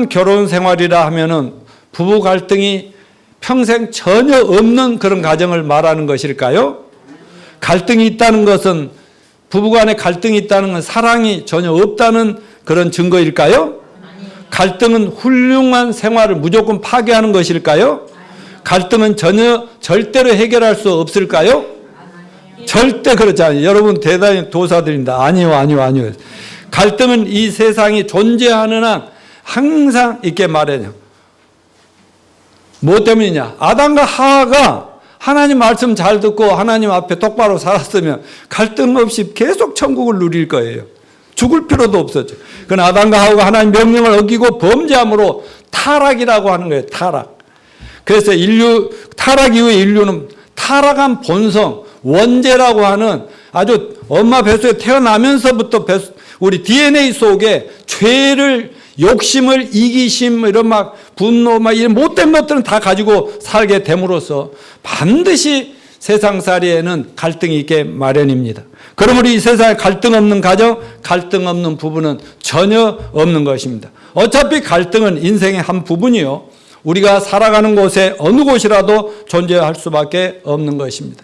결혼 생활이라 하면은 부부 갈등이 평생 전혀 없는 그런 가정을 말하는 것일까요? 갈등이 있다는 것은, 부부간에 갈등이 있다는 건 사랑이 전혀 없다는 그런 증거일까요? 갈등은 훌륭한 생활을 무조건 파괴하는 것일까요? 갈등은 절대로 해결할 수 없을까요? 절대 그렇지 않아요. 여러분 대단히 도사드립니다. 아니요. 갈등은 이 세상이 존재하는 한 항상 있게 마련이에요. 뭐 때문이냐? 아담과 하와가 하나님 말씀 잘 듣고 하나님 앞에 똑바로 살았으면 갈등 없이 계속 천국을 누릴 거예요. 죽을 필요도 없었죠. 그러나 아담과 하와가 하나님 명령을 어기고 범죄함으로 타락이라고 하는 거예요. 타락. 그래서 타락 이후에 인류는 타락한 본성, 원죄라고 하는 아주 엄마 뱃속에 태어나면서부터 우리 DNA 속에 죄를, 욕심을, 이기심, 이런 분노, 이런 못된 것들은 다 가지고 살게 됨으로써 반드시 세상살이에는 갈등이 있게 마련입니다. 그러므로 이 세상에 갈등 없는 가정, 갈등 없는 부부는 전혀 없는 것입니다. 어차피 갈등은 인생의 한 부분이요, 우리가 살아가는 곳에 어느 곳이라도 존재할 수밖에 없는 것입니다.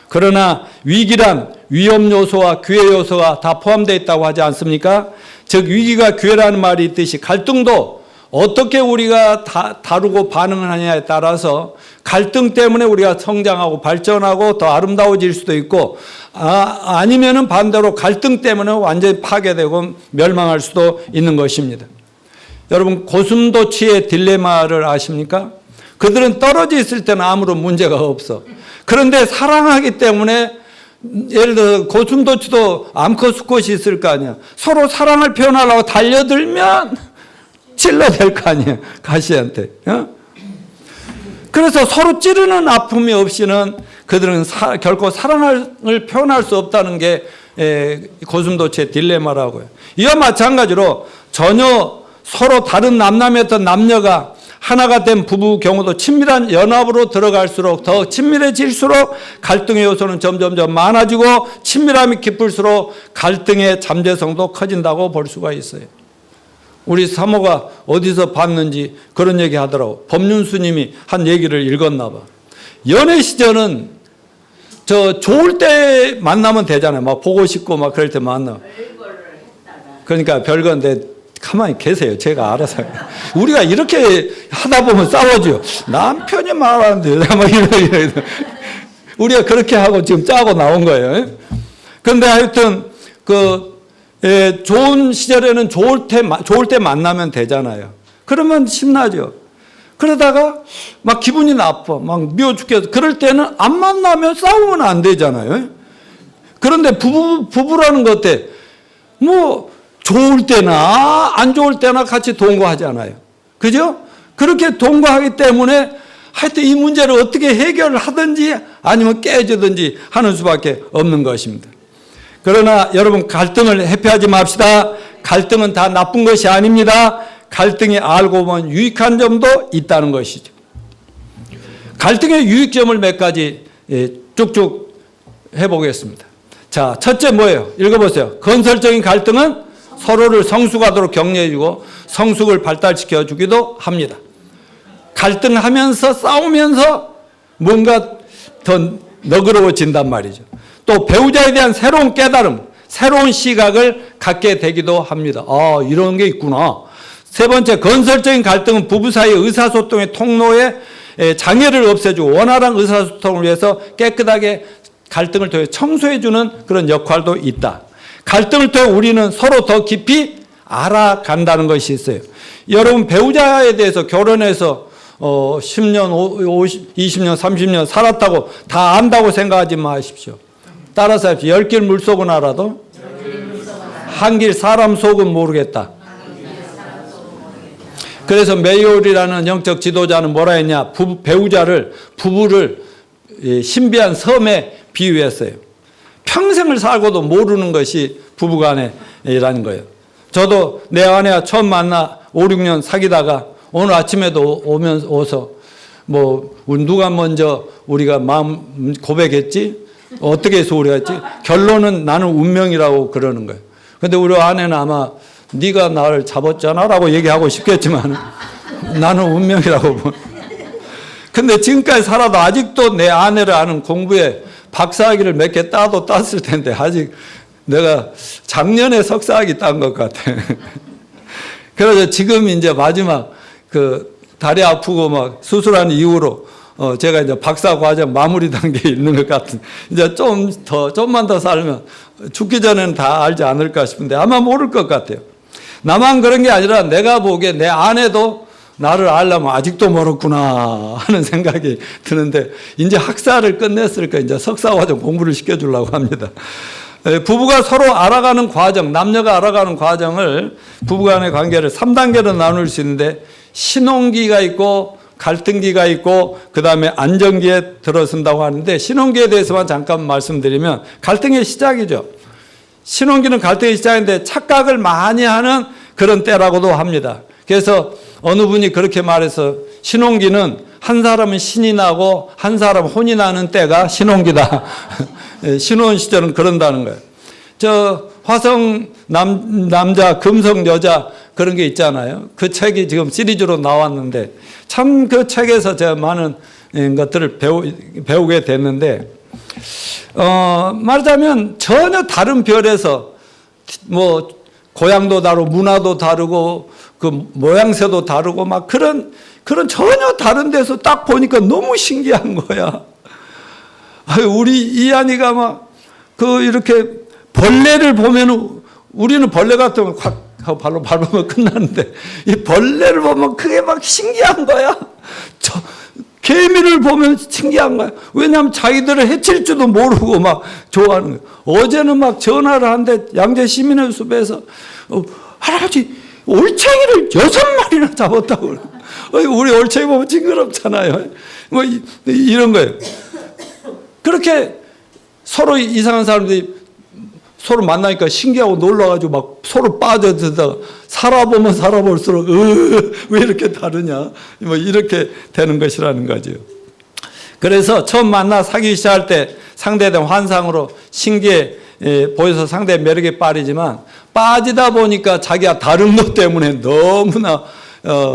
그러나 위기란 위험 요소와 기회 요소가 다 포함되어 있다고 하지 않습니까? 즉 위기가 기회라는 말이 있듯이 갈등도 어떻게 우리가 다루고 반응을 하느냐에 따라서 갈등 때문에 우리가 성장하고 발전하고 더 아름다워질 수도 있고, 아니면은 반대로 갈등 때문에 완전히 파괴되고 멸망할 수도 있는 것입니다. 여러분 고슴도치의 딜레마를 아십니까? 그들은 떨어져 있을 때는 아무런 문제가 없어. 그런데 사랑하기 때문에, 예를 들어 고슴도치도 암컷 수컷이 있을 거 아니야. 서로 사랑을 표현하려고 달려들면 찔러댈 거 아니에요, 가시한테. 그래서 서로 찌르는 아픔이 없이는 그들은 결코 사랑을 표현할 수 없다는 게 고슴도치의 딜레마라고요. 이와 마찬가지로 전혀 서로 다른 남남이었던 남녀가 하나가 된 부부 경우도 친밀한 연합으로 들어갈수록, 더 친밀해질수록 갈등의 요소는 점점 많아지고 친밀함이 깊을수록 갈등의 잠재성도 커진다고 볼 수가 있어요. 우리 사모가 어디서 봤는지 그런 얘기 하더라고. 법륜스님이 한 얘기를 읽었나 봐. 연애 시절은 좋을 때 만나면 되잖아요. 보고 싶고 그럴 때 만나. 그러니까 별건데 가만히 계세요. 제가 알아서. 우리가 이렇게 하다 보면 싸워져요. 남편이 말하는데 우리가 그렇게 하고 지금 짜고 나온 거예요. 그런데 하여튼 좋은 시절에는 좋을 때 만나면 되잖아요. 그러면 신나죠. 그러다가 기분이 나빠, 미워 죽겠어. 그럴 때는 안 만나면 싸우면 안 되잖아요. 그런데 부부라는 것 때 좋을 때나 안 좋을 때나 같이 동거하잖아요. 그죠? 그렇게 동거하기 때문에 하여튼 이 문제를 어떻게 해결을 하든지 아니면 깨지든지 하는 수밖에 없는 것입니다. 그러나 여러분 갈등을 회피하지 맙시다. 갈등은 다 나쁜 것이 아닙니다. 갈등이 알고 보면 유익한 점도 있다는 것이죠. 갈등의 유익점을 몇 가지 쭉쭉 해보겠습니다. 자, 첫째 뭐예요? 읽어보세요. 건설적인 갈등은 서로를 성숙하도록 격려해주고 성숙을 발달시켜 주기도 합니다. 갈등하면서 싸우면서 뭔가 더 너그러워진단 말이죠. 또 배우자에 대한 새로운 깨달음, 새로운 시각을 갖게 되기도 합니다. 이런 게 있구나. 세 번째, 건설적인 갈등은 부부 사이의 의사소통의 통로에 장애를 없애주고 원활한 의사소통을 위해서 깨끗하게 갈등을 통해 청소해주는 그런 역할도 있다. 갈등을 통해 우리는 서로 더 깊이 알아간다는 것이 있어요. 여러분 배우자에 대해서 결혼해서 10년, 50, 20년, 30년 살았다고 다 안다고 생각하지 마십시오. 따라서 합시다. 10길 물속은 알아도 한 길 사람 속은 모르겠다. 그래서 메이올이라는 영적 지도자는 뭐라 했냐? 부부를 신비한 섬에 비유했어요. 평생을 살고도 모르는 것이 부부간에라는 거예요. 저도 내 아내와 처음 만나 5, 6년 사귀다가 오늘 아침에도 오서 누가 먼저 우리가 마음 고백했지? 어떻게 해서 우리가 했지? 결론은 나는 운명이라고 그러는 거예요. 근데 우리 아내는 아마 네가 나를 잡았잖아 라고 얘기하고 싶겠지만 나는 운명이라고 보. 근데 지금까지 살아도 아직도 내 아내를 아는 공부에 박사학위를 몇 개 따도 땄을 텐데 아직 내가 작년에 석사학위 딴 것 같아. 그래서 지금 이제 마지막 그 다리 아프고 막 수술한 이후로 제가 이제 박사 과정 마무리 단계에 있는 것 같은, 이제 좀만 더 살면 죽기 전에는 다 알지 않을까 싶은데 아마 모를 것 같아요. 나만 그런 게 아니라 내가 보기에 내 아내도 나를 알려면 아직도 멀었구나 하는 생각이 드는데, 이제 학사를 끝냈으니까 이제 석사 과정 공부를 시켜주려고 합니다. 부부가 서로 알아가는 과정, 남녀가 알아가는 과정을, 부부간의 관계를 3단계로 나눌 수 있는데, 신혼기가 있고 갈등기가 있고 그 다음에 안정기에 들어선다고 하는데, 신혼기에 대해서만 잠깐 말씀드리면 갈등의 시작이죠. 신혼기는 갈등의 시작인데 착각을 많이 하는 그런 때라고도 합니다. 그래서 어느 분이 그렇게 말해서 신혼기는 한 사람은 신이 나고 한 사람은 혼이 나는 때가 신혼기다. 신혼 시절은 그런다는 거예요. 저 화성 남자, 금성 여자 그런 게 있잖아요. 그 책이 지금 시리즈로 나왔는데 참 그 책에서 제가 많은 것들을 배우게 됐는데, 말하자면 전혀 다른 별에서 뭐 고향도 다르고 문화도 다르고 그 모양새도 다르고 막 그런 전혀 다른 데서 딱 보니까 너무 신기한 거야. 우리 이한이가 막 그 이렇게 벌레를 보면, 우리는 벌레 같으면 확 하고 발로 밟으면 끝나는데 이 벌레를 보면 그게 막 신기한 거야. 개미를 보면 신기한 거야. 왜냐하면 자기들을 해칠 줄도 모르고 막 좋아하는 거야. 어제는 막 전화를 하는데 양재 시민의 숲에서 할아버지 올챙이를 6마리나 잡았다고. 우리 올챙이 보면 징그럽잖아요. 뭐 이런 거예요. 그렇게 서로 이상한 사람들이 서로 만나니까 신기하고 놀라가지고 막 서로 빠져들다가 살아보면 살아볼수록 왜 이렇게 다르냐 뭐 이렇게 되는 것이라는 거죠. 그래서 처음 만나 사귀기 시작할 때 상대에 대한 환상으로 신기해 보여서 상대의 매력에 빠지지만, 빠지다 보니까 자기가 다른 것 때문에 너무나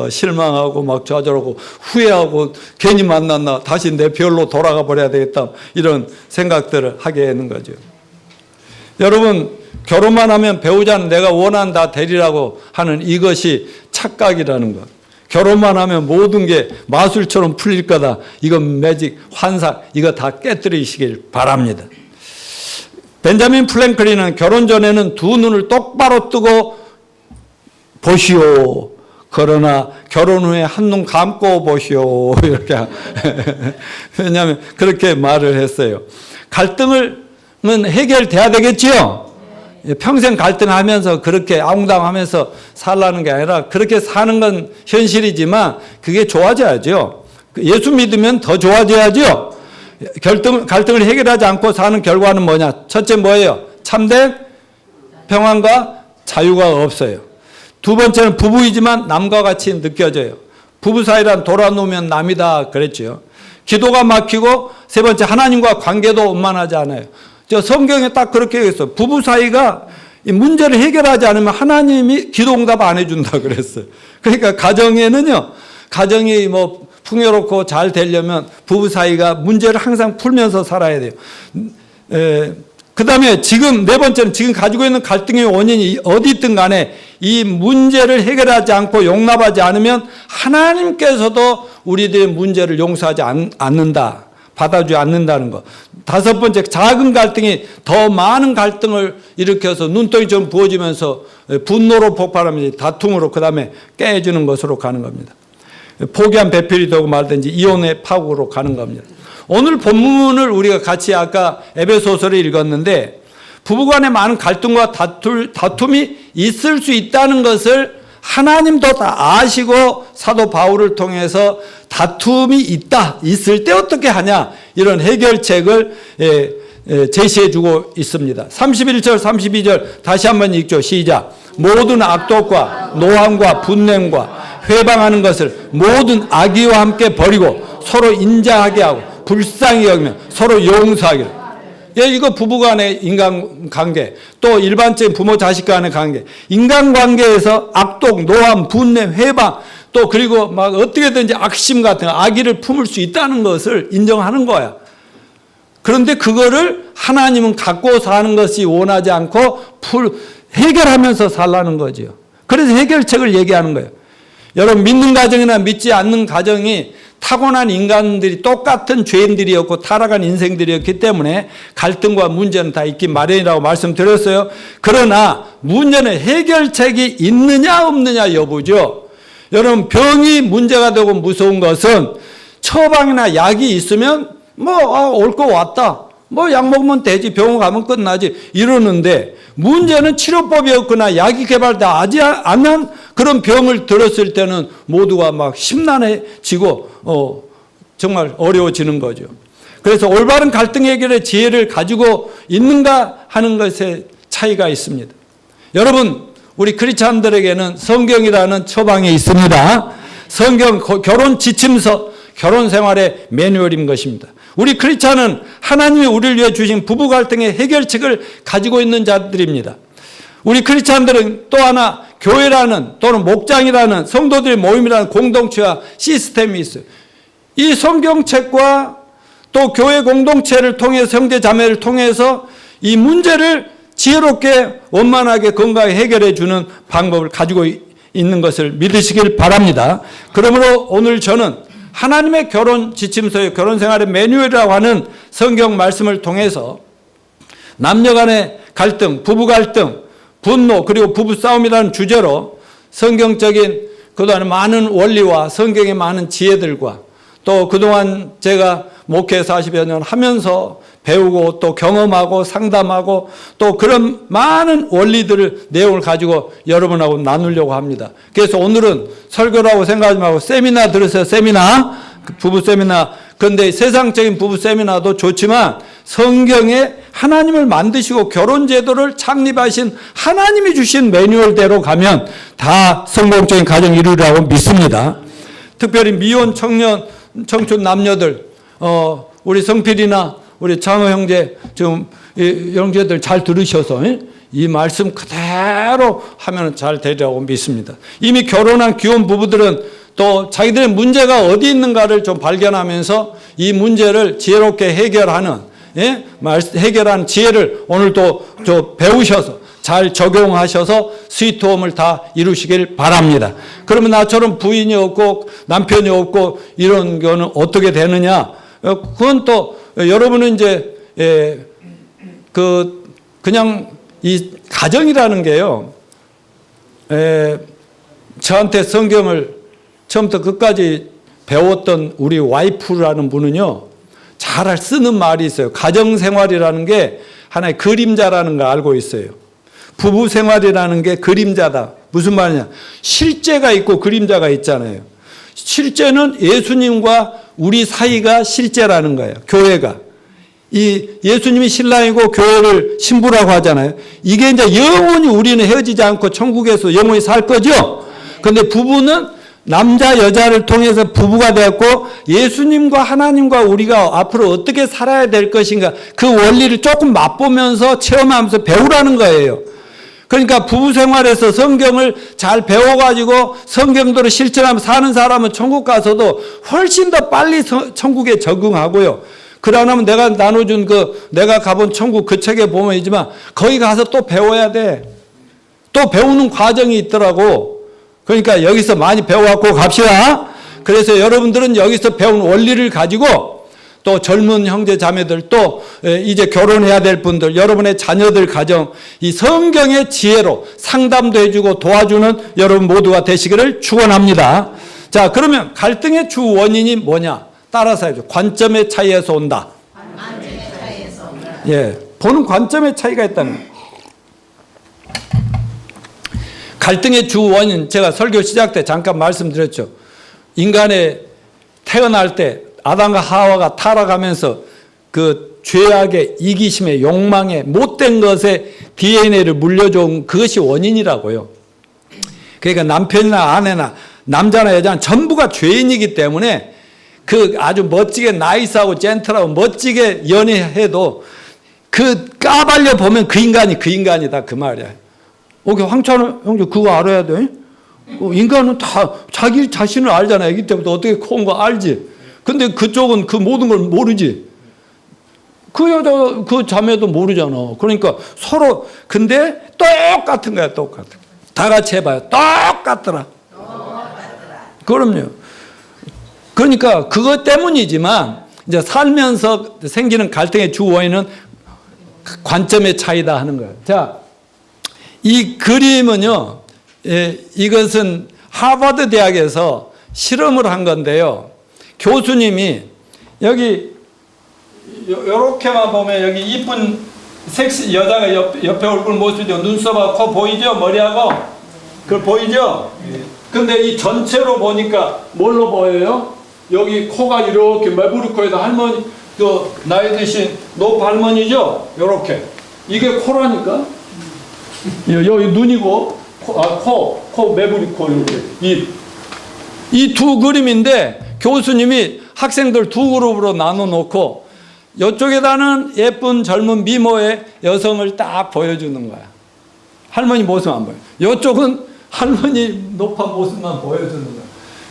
실망하고 막 좌절하고 후회하고 괜히 만났나, 다시 내 별로 돌아가 버려야 되겠다, 이런 생각들을 하게 되는 거죠. 여러분, 결혼만 하면 배우자는 내가 원한다 되리라고 하는 이것이 착각이라는 것. 결혼만 하면 모든 게 마술처럼 풀릴 거다, 이건 매직, 환상, 이거 다 깨뜨리시길 바랍니다. 벤자민 프랭클린은 결혼 전에는 두 눈을 똑바로 뜨고 보시오, 그러나 결혼 후에 한눈 감고 보시오, 이렇게 왜냐하면 그렇게 말을 했어요. 갈등은 해결돼야 되겠지요. 평생 갈등하면서 그렇게 아웅당하면서 살라는 게 아니라, 그렇게 사는 건 현실이지만 그게 좋아져야죠. 예수 믿으면 더 좋아져야죠. 갈등을 해결하지 않고 사는 결과는 뭐냐? 첫째 뭐예요? 참된 평안과 자유가 없어요. 두 번째는 부부이지만 남과 같이 느껴져요. 부부 사이란 돌아놓으면 남이다 그랬죠. 기도가 막히고, 세 번째 하나님과 관계도 원만하지 않아요. 저 성경에 딱 그렇게 얘기했어요. 부부 사이가 이 문제를 해결하지 않으면 하나님이 기도 응답 안 해준다 그랬어요. 그러니까 가정에는요, 가정이 뭐 풍요롭고 잘 되려면 부부 사이가 문제를 항상 풀면서 살아야 돼요. 그 다음에 지금 네 번째는, 지금 가지고 있는 갈등의 원인이 어디 있든 간에 이 문제를 해결하지 않고 용납하지 않으면 하나님께서도 우리들의 문제를 용서하지 않는다, 받아주지 않는다는 것. 다섯 번째, 작은 갈등이 더 많은 갈등을 일으켜서 눈덩이처럼 부어지면서 분노로 폭발하면서 다툼으로 그 다음에 깨지는 것으로 가는 겁니다. 포기한 배필이 되고 말든지 이혼의 파국으로 가는 겁니다. 오늘 본문을 우리가 같이 아까 에베소서를 읽었는데, 부부간에 많은 갈등과 다툼이 있을 수 있다는 것을 하나님도 다 아시고 사도 바울을 통해서 다툼이 있을 때 어떻게 하냐, 이런 해결책을 제시해주고 있습니다. 31절 32절 다시 한번 읽죠. 시작. 모든 악독과 노함과 분냄과 회방하는 것을 모든 악의와 함께 버리고 서로 인자하게 하고 불쌍히 여기며 서로 용서하기를. 예, 이거 부부 간의 인간관계, 또 일반적인 부모 자식 간의 관계, 인간관계에서 악독, 노함, 분내, 회방, 또 그리고 막 어떻게든지 악심 같은 악의를 품을 수 있다는 것을 인정하는 거야. 그런데 그거를 하나님은 갖고 사는 것이 원하지 않고 해결하면서 살라는 거죠. 그래서 해결책을 얘기하는 거예요. 여러분, 믿는 가정이나 믿지 않는 가정이 타고난 인간들이 똑같은 죄인들이었고 타락한 인생들이었기 때문에 갈등과 문제는 다 있기 마련이라고 말씀드렸어요. 그러나 문제는 해결책이 있느냐 없느냐 여부죠. 여러분, 병이 문제가 되고 무서운 것은 처방이나 약이 있으면 올 거 왔다, 약 먹으면 되지, 병원 가면 끝나지 이러는데, 문제는 치료법이 없거나 약이 개발되지 않은 그런 병을 들었을 때는 모두가 막 심란해지고 정말 어려워지는 거죠. 그래서 올바른 갈등 해결의 지혜를 가지고 있는가 하는 것에 차이가 있습니다. 여러분, 우리 크리스찬들에게는 성경이라는 처방이 있습니다. 성경 결혼 지침서, 결혼 생활의 매뉴얼인 것입니다. 우리 크리스찬은 하나님이 우리를 위해 주신 부부 갈등의 해결책을 가지고 있는 자들입니다. 우리 크리스찬들은 또 하나 교회라는 또는 목장이라는 성도들의 모임이라는 공동체와 시스템이 있어요. 이 성경책과 또 교회 공동체를 통해서, 형제 자매를 통해서 이 문제를 지혜롭게 원만하게 건강하게 해결해 주는 방법을 가지고 있는 것을 믿으시길 바랍니다. 그러므로 오늘 저는 하나님의 결혼 지침서의 결혼 생활의 매뉴얼이라고 하는 성경 말씀을 통해서 남녀 간의 갈등, 부부 갈등, 분노, 그리고 부부 싸움이라는 주제로 성경적인 그동안 많은 원리와 성경의 많은 지혜들과 또 그동안 제가 목회 40여 년 하면서 배우고 또 경험하고 상담하고 또 그런 많은 원리들을, 내용을 가지고 여러분하고 나누려고 합니다. 그래서 오늘은 설교라고 생각하지 말고 세미나 들으세요. 세미나, 부부 세미나. 그런데 세상적인 부부 세미나도 좋지만 성경에 하나님을 만드시고 결혼제도를 창립하신 하나님이 주신 매뉴얼대로 가면 다 성공적인 가정 이루리라고 믿습니다. 특별히 미혼 청춘 남녀들, 우리 성필이나 우리 장호 형제, 좀 형제들 잘 들으셔서 이 말씀 그대로 하면 잘 되리라고 믿습니다. 이미 결혼한 귀여운 부부들은 또 자기들의 문제가 어디 있는가를 좀 발견하면서 이 문제를 지혜롭게 해결하는, 해결하는 지혜를 오늘도 배우셔서 잘 적용하셔서 스위트홈을 다 이루시길 바랍니다. 그러면 나처럼 부인이 없고 남편이 없고 이런 거는 어떻게 되느냐? 그건 또 여러분은 이제 그냥 이 가정이라는 게요, 저한테 성경을 처음부터 끝까지 배웠던 우리 와이프라는 분은요, 잘 쓰는 말이 있어요. 가정생활이라는 게 하나의 그림자라는 걸 알고 있어요. 부부생활이라는 게 그림자다. 무슨 말이냐? 실제가 있고 그림자가 있잖아요. 실제는 예수님과 우리 사이가 실제라는 거예요. 교회가. 이 예수님이 신랑이고 교회를 신부라고 하잖아요. 이게 이제 영원히 우리는 헤어지지 않고 천국에서 영원히 살 거죠. 그런데 부부는 남자 여자를 통해서 부부가 되었고 예수님과 하나님과 우리가 앞으로 어떻게 살아야 될 것인가, 그 원리를 조금 맛보면서 체험하면서 배우라는 거예요. 그러니까 부부 생활에서 성경을 잘 배워가지고 성경대로 실천하면서 사는 사람은 천국 가서도 훨씬 더 빨리 천국에 적응하고요. 그러면 내가 나눠준 내가 가본 천국 그 책에 보면 있지만 거기 가서 또 배워야 돼. 또 배우는 과정이 있더라고. 그러니까 여기서 많이 배워갖고 갑시다. 그래서 여러분들은 여기서 배운 원리를 가지고 또 젊은 형제 자매들, 또 이제 결혼해야 될 분들, 여러분의 자녀들 가정, 이 성경의 지혜로 상담도 해주고 도와주는 여러분 모두가 되시기를 축원합니다. 자, 그러면 갈등의 주 원인이 뭐냐? 따라서 해줘. 관점의 차이에서 온다. 관점의 차이에서 온다. 예, 보는 관점의 차이가 있다는 거예요. 갈등의 주 원인, 제가 설교 시작 때 잠깐 말씀드렸죠. 인간의 태어날 때 아담과 하와가 타락하면서 그 죄악의 이기심의 욕망의 못된 것에 DNA를 물려준 그것이 원인이라고요. 그러니까 남편이나 아내나 남자나 여자는 전부가 죄인이기 때문에 그 아주 멋지게 나이스하고 젠틀하고 멋지게 연애해도 그 까발려 보면 그 인간이 그 인간이다 그 말이야. 오케이, 황찬호 형제 그거 알아야 돼. 인간은 다 자기 자신을 알잖아. 아기 때부터 어떻게 커온 거 알지. 근데 그쪽은 그 모든 걸 모르지. 그 여자, 그 자매도 모르잖아. 그러니까 서로, 근데 똑같은 거야, 똑같은. 다 같이 해봐요. 똑같더라. 그럼요. 그러니까 그것 때문이지만, 이제 살면서 생기는 갈등의 주 원인은 관점의 차이다 하는 거예요. 자, 이 그림은요, 이것은 하버드 대학에서 실험을 한 건데요. 교수님이 여기 요렇게만 보면 여기 이쁜 섹시 여자가 옆에 얼굴 모습이죠. 눈썹하고 코 보이죠? 머리하고 그걸 보이죠? 근데 이 전체로 보니까 뭘로 보여요? 여기 코가 이렇게 말부리 코에다 할머니 그 나이 드신 노 할머니죠? 요렇게 이게 코라니까. 여기 눈이고 코 매부리 코 이렇게 이 두 그림인데 교수님이 학생들 두 그룹으로 나눠 놓고 이쪽에다는 예쁜 젊은 미모의 여성을 딱 보여주는 거야. 할머니 모습만 보여. 이쪽은 할머니 높은 모습만 보여주는 거야.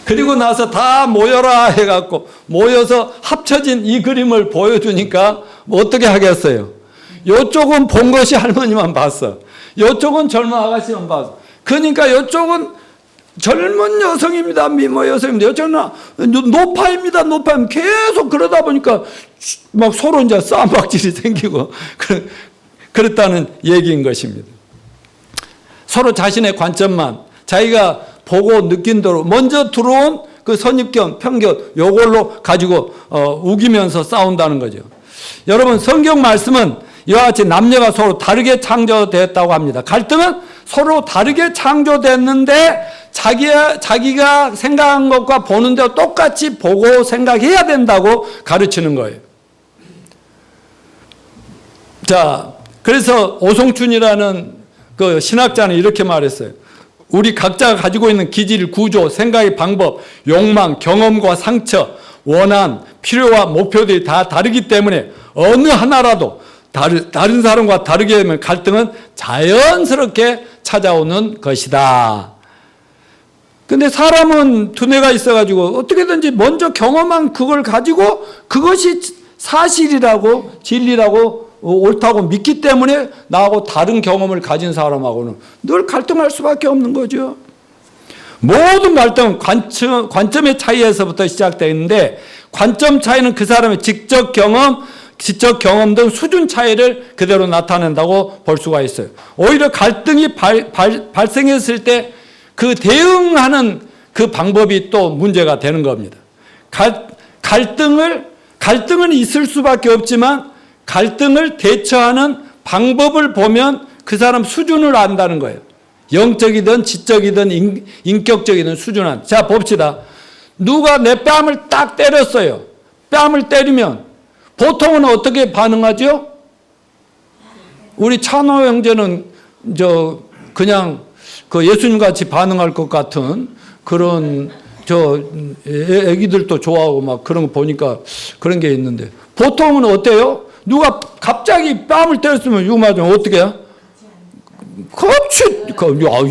그리고 나서 다 모여라 해갖고 모여서 합쳐진 이 그림을 보여주니까 뭐 어떻게 하겠어요? 이쪽은 본 것이 할머니만 봤어. 이쪽은 젊은 아가씨만 봤어. 그러니까 이쪽은 젊은 여성입니다. 미모 여성입니다. 이쪽은 노파입니다. 노파입니다. 계속 그러다 보니까 막 서로 이제 싸움박질이 생기고 그랬다는 얘기인 것입니다. 서로 자신의 관점만 자기가 보고 느낀 대로 먼저 들어온 그 선입견, 편견 요걸로 가지고 우기면서 싸운다는 거죠. 여러분 성경 말씀은 이와 같이 남녀가 서로 다르게 창조되었다고 합니다. 갈등은 서로 다르게 창조됐는데 자기가 생각한 것과 보는 대로 똑같이 보고 생각해야 된다고 가르치는 거예요. 자, 그래서 오송춘이라는 그 신학자는 이렇게 말했어요. 우리 각자가 가지고 있는 기질, 구조, 생각의 방법, 욕망, 경험과 상처, 원한, 필요와 목표들이 다 다르기 때문에 어느 하나라도 다른 사람과 다르게 되면 갈등은 자연스럽게 찾아오는 것이다. 근데 사람은 두뇌가 있어가지고 어떻게든지 먼저 경험한 그걸 가지고 그것이 사실이라고 진리라고 옳다고 믿기 때문에 나하고 다른 경험을 가진 사람하고는 늘 갈등할 수밖에 없는 거죠. 모든 갈등은 관점의 차이에서부터 시작되는데 관점 차이는 그 사람의 지적 경험 등 수준 차이를 그대로 나타낸다고 볼 수가 있어요. 오히려 갈등이 발생했을 때 그 대응하는 그 방법이 또 문제가 되는 겁니다. 갈등은 있을 수밖에 없지만 갈등을 대처하는 방법을 보면 그 사람 수준을 안다는 거예요. 영적이든 지적이든 인격적이든 수준을. 자, 봅시다. 누가 내 뺨을 딱 때렸어요. 뺨을 때리면 보통은 어떻게 반응하죠? 우리 찬호 형제는 그냥 그 예수님 같이 반응할 것 같은 그런 애기들도 좋아하고 막 그런 거 보니까 그런 게 있는데 보통은 어때요? 누가 갑자기 뺨을 때렸으면 이거 맞으면 어떻게 해요?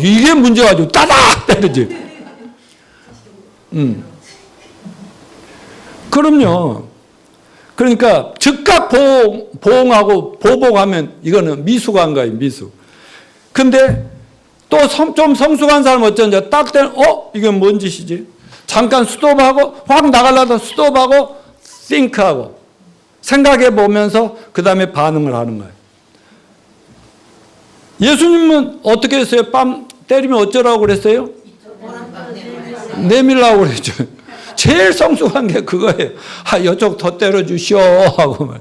이게 문제가지고 따닥 때리지. 그럼요. 그러니까 즉각 보응하고 보복하면 이거는 미숙한 거예요, 미숙. 근데 또 좀 성숙한 사람은 어쩐지 딱 때는 이게 뭔 짓이지? 잠깐 스톱하고 확 나가려다 스톱하고 think하고 생각해 보면서 그 다음에 반응을 하는 거예요. 예수님은 어떻게 했어요? 뺨 때리면 어쩌라고 그랬어요? 내밀라고 그랬죠. 제일 성숙한 게 그거예요. 이쪽 더 때려주시오 하고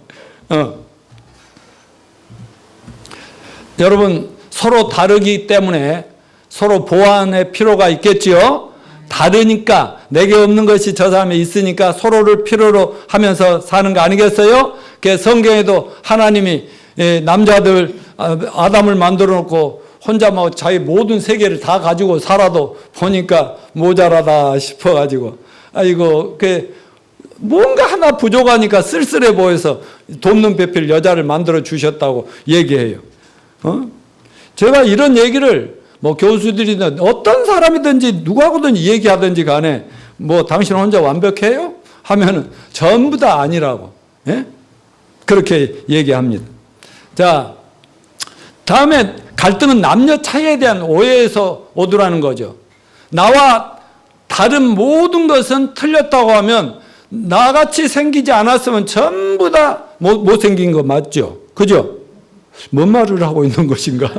여러분 서로 다르기 때문에 서로 보완의 필요가 있겠지요. 다르니까 내게 없는 것이 저 사람에 있으니까 서로를 필요로 하면서 사는 거 아니겠어요? 성경에도 하나님이 남자들 아담을 만들어 놓고 혼자 뭐 자기 모든 세계를 다 가지고 살아도 보니까 모자라다 싶어가지고 뭔가 하나 부족하니까 쓸쓸해 보여서 돕는 배필 여자를 만들어 주셨다고 얘기해요. 제가 이런 얘기를 뭐 교수들이든 어떤 사람이든지 누구하고든지 얘기하든지 간에 뭐 당신 혼자 완벽해요? 하면은 전부 다 아니라고. 예? 그렇게 얘기합니다. 자, 다음에 갈등은 남녀 차이에 대한 오해에서 오더라는 거죠. 나와 다른 모든 것은 틀렸다고 하면 나같이 생기지 않았으면 전부 다 못생긴 거 맞죠? 그죠? 뭔 말을 하고 있는 것인가?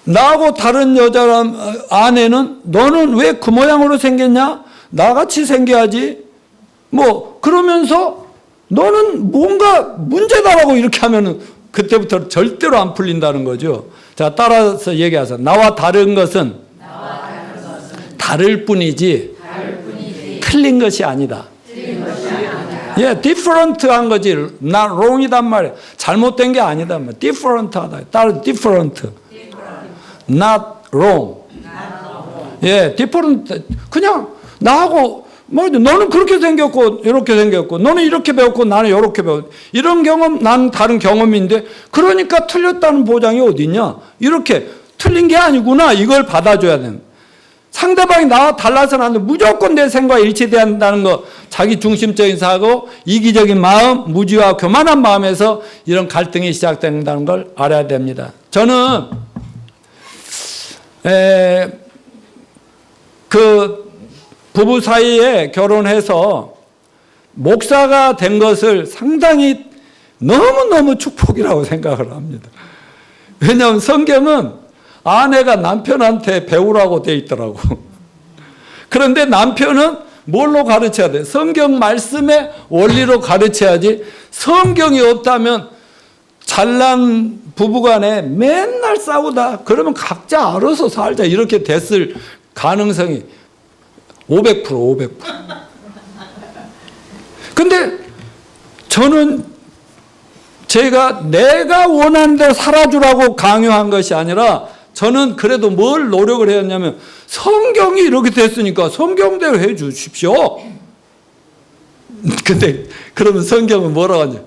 나하고 다른 여자 아내는 너는 왜 그 모양으로 생겼냐? 나같이 생겨야지. 뭐 그러면서 너는 뭔가 문제다라고 이렇게 하면은 그때부터 절대로 안 풀린다는 거죠. 자, 따라서 얘기하세요. 나와 다른 것은 다를 뿐이지 틀린 것이 아니다. 예, different한 거지. not wrong이단 말이야. 잘못된 게 아니다. different하다. 따로 different. not wrong. 예, different. 그냥 나하고 뭐죠? 너는 그렇게 생겼고 이렇게 생겼고 너는 이렇게 배웠고 나는 이렇게 배웠고 이런 경험 난 다른 경험인데 그러니까 틀렸다는 보장이 어디 있냐? 이렇게 틀린 게 아니구나. 이걸 받아줘야 되는. 상대방이 나와 달라서는 안 돼. 무조건 내 생각과 일치된다는 거. 자기 중심적인 사고, 이기적인 마음, 무지와 교만한 마음에서 이런 갈등이 시작된다는 걸 알아야 됩니다. 저는 그 부부 사이에 결혼해서 목사가 된 것을 상당히 너무너무 축복이라고 생각을 합니다. 왜냐하면 성경은 아내가 남편한테 배우라고 돼 있더라고. 그런데 남편은 뭘로 가르쳐야 돼? 성경 말씀의 원리로 가르쳐야지. 성경이 없다면 잘난 부부간에 맨날 싸우다 그러면 각자 알아서 살자 이렇게 됐을 가능성이 500%. 근데 저는 내가 원하는 대로 살아주라고 강요한 것이 아니라 저는 그래도 뭘 노력을 했냐면 성경이 이렇게 됐으니까 성경대로 해 주십시오. 근데 그러면 성경은 뭐라고 하냐?